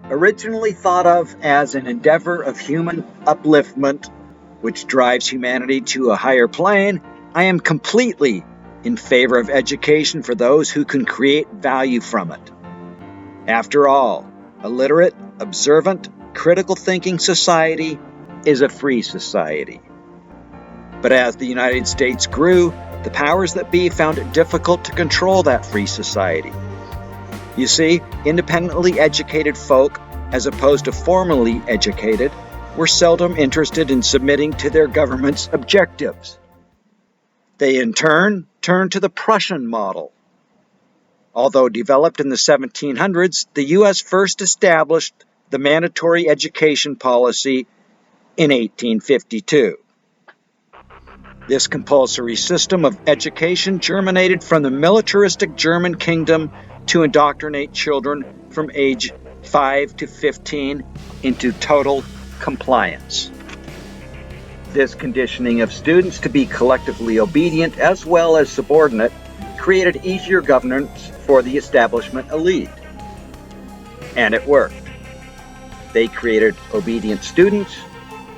Originally thought of as an endeavor of human upliftment, which drives humanity to a higher plane, I am completely in favor of education for those who can create value from it. After all, a literate, observant, critical thinking society is a free society. But as the United States grew, the powers that be found it difficult to control that free society. You see, independently educated folk, as opposed to formally educated, were seldom interested in submitting to their government's objectives. They in turn turned to the Prussian model. Although developed in the 1700s, the U.S. first established the mandatory education policy in 1852. This compulsory system of education germinated from the militaristic German kingdom to indoctrinate children from age 5 to 15 into total compliance. This conditioning of students to be collectively obedient as well as subordinate created easier governance for the establishment elite. And it worked. They created obedient students,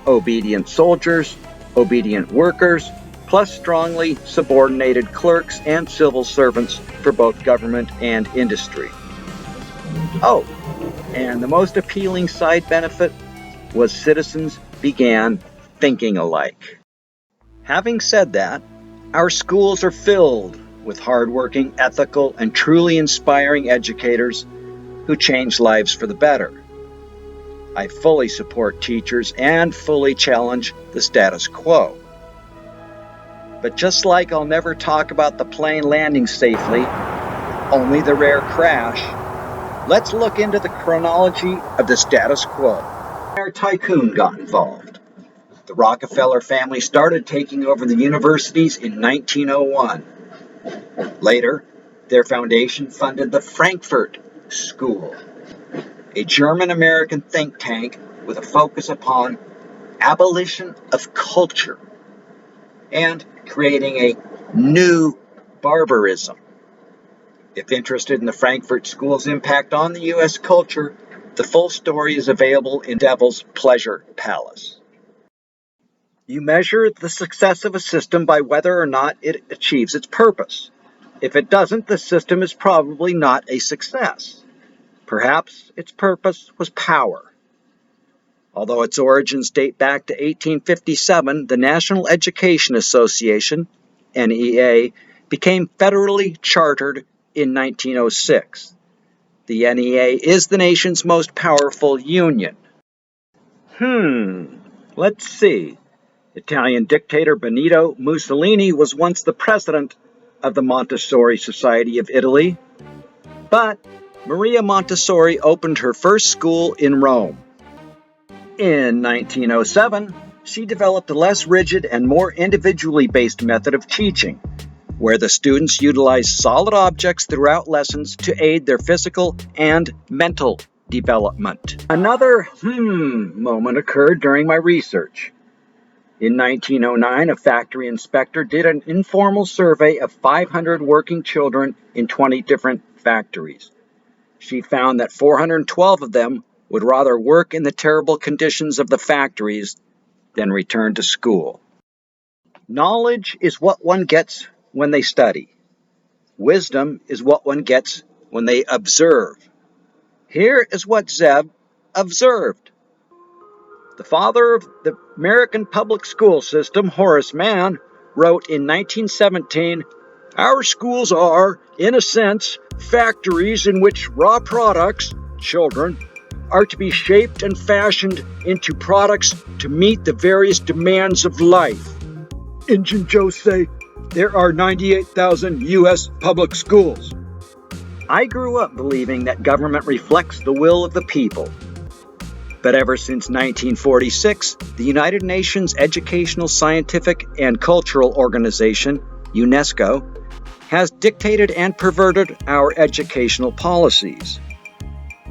obedient soldiers, obedient workers, plus strongly subordinated clerks and civil servants for both government and industry. Oh, and the most appealing side benefit was citizens began thinking alike. Having said that, our schools are filled with hardworking, ethical, and truly inspiring educators who change lives for the better. I fully support teachers and fully challenge the status quo. But just like I'll never talk about the plane landing safely, only the rare crash, let's look into the chronology of the status quo. Our tycoon got involved. The Rockefeller family started taking over the universities in 1901. Later, their foundation funded the Frankfurt School, a German-American think tank with a focus upon abolition of culture and creating a new barbarism. If interested in the Frankfurt School's impact on the U.S. culture, the full story is available in Devil's Pleasure Palace. You measure the success of a system by whether or not it achieves its purpose. If it doesn't, the system is probably not a success. Perhaps its purpose was power. Although its origins date back to 1857, the National Education Association, NEA, became federally chartered in 1906. The NEA is the nation's most powerful union. Let's see. Italian dictator Benito Mussolini was once the president of the Montessori Society of Italy, but Maria Montessori opened her first school in Rome. In 1907, she developed a less rigid and more individually based method of teaching, where the students utilized solid objects throughout lessons to aid their physical and mental development. Another moment occurred during my research. In 1909, a factory inspector did an informal survey of 500 working children in 20 different factories. She found that 412 of them would rather work in the terrible conditions of the factories than return to school. Knowledge is what one gets when they study. Wisdom is what one gets when they observe. Here is what Zeb observed. The father of the American public school system, Horace Mann, wrote in 1917, "Our schools are, in a sense, factories in which raw products, children, are to be shaped and fashioned into products to meet the various demands of life. Injun Joe say, there are 98,000 U.S. public schools." I grew up believing that government reflects the will of the people. But ever since 1946, the United Nations Educational, Scientific, and Cultural Organization, UNESCO, has dictated and perverted our educational policies.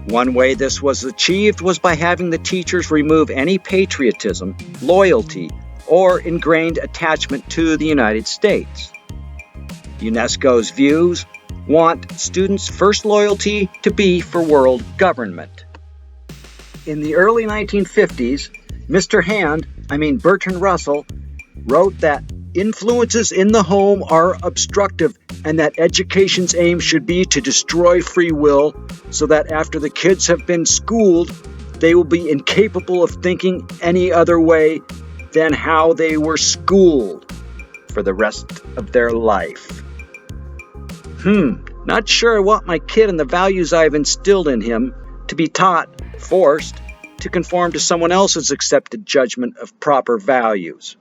One way this was achieved was by having the teachers remove any patriotism, loyalty, or ingrained attachment to the United States. UNESCO's views want students' first loyalty to be for world government. In the early 1950s, Bertrand Russell, wrote that influences in the home are obstructive and that education's aim should be to destroy free will so that after the kids have been schooled, they will be incapable of thinking any other way than how they were schooled for the rest of their life. Not sure I want my kid and the values I've instilled in him to be forced to conform to someone else's accepted judgment of proper values.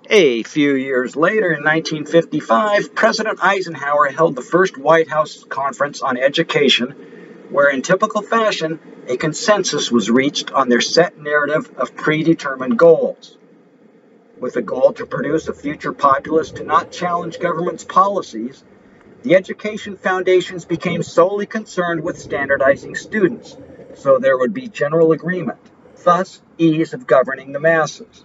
A few years later, in 1955, President Eisenhower held the first White House conference on education, where in typical fashion, a consensus was reached on their set narrative of predetermined goals. With a goal to produce a future populace to not challenge government's policies, the education foundations became solely concerned with standardizing students, so there would be general agreement, thus ease of governing the masses.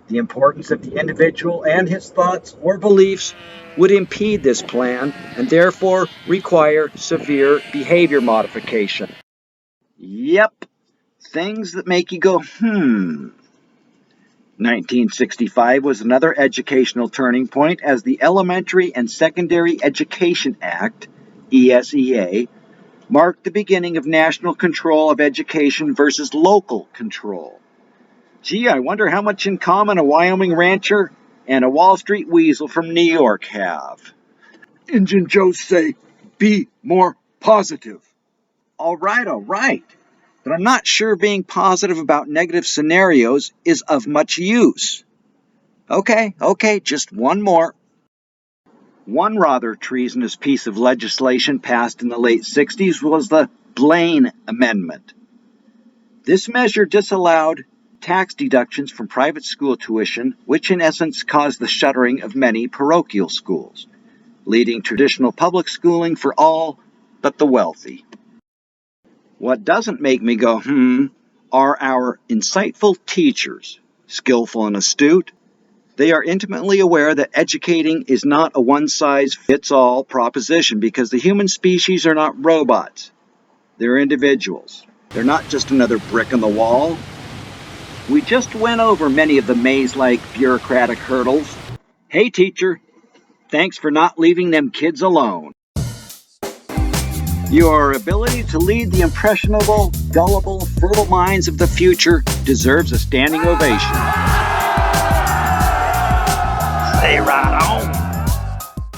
The importance of the individual and his thoughts or beliefs would impede this plan and therefore require severe behavior modification. Yep, things that make you go, 1965 was another educational turning point as the Elementary and Secondary Education Act, ESEA, marked the beginning of national control of education versus local control. Gee, I wonder how much in common a Wyoming rancher and a Wall Street weasel from New York have. Injun Joe's say, be more positive. All right. But I'm not sure being positive about negative scenarios is of much use. Okay, just one more. One rather treasonous piece of legislation passed in the late 60s was the Blaine Amendment. This measure disallowed tax deductions from private school tuition, which in essence caused the shuttering of many parochial schools, leading traditional public schooling for all but the wealthy. What doesn't make me go, are our insightful teachers, skillful and astute. They are intimately aware that educating is not a one-size-fits-all proposition because the human species are not robots. They're individuals. They're not just another brick in the wall. We just went over many of the maze-like bureaucratic hurdles. Hey, teacher, thanks for not leaving them kids alone. Your ability to lead the impressionable, gullible, fertile minds of the future deserves a standing ovation. Say right on.